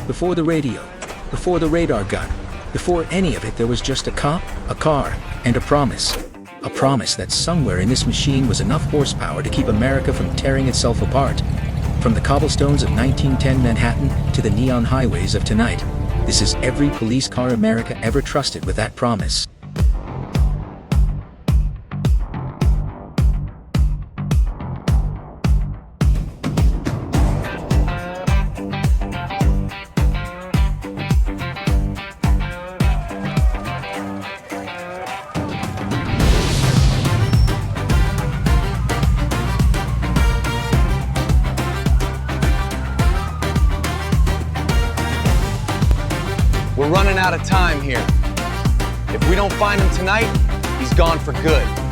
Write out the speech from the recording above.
Before the radio, before the radar gun, before any of it, there was just a cop, a car, and a promise. A promise that somewhere in this machine was enough horsepower to keep America from tearing itself apart. From the cobblestones of 1910 Manhattan to the neon highways of tonight, this is every police car America ever trusted with that promise. We're running out of time here. If we don't find him tonight, he's gone for good.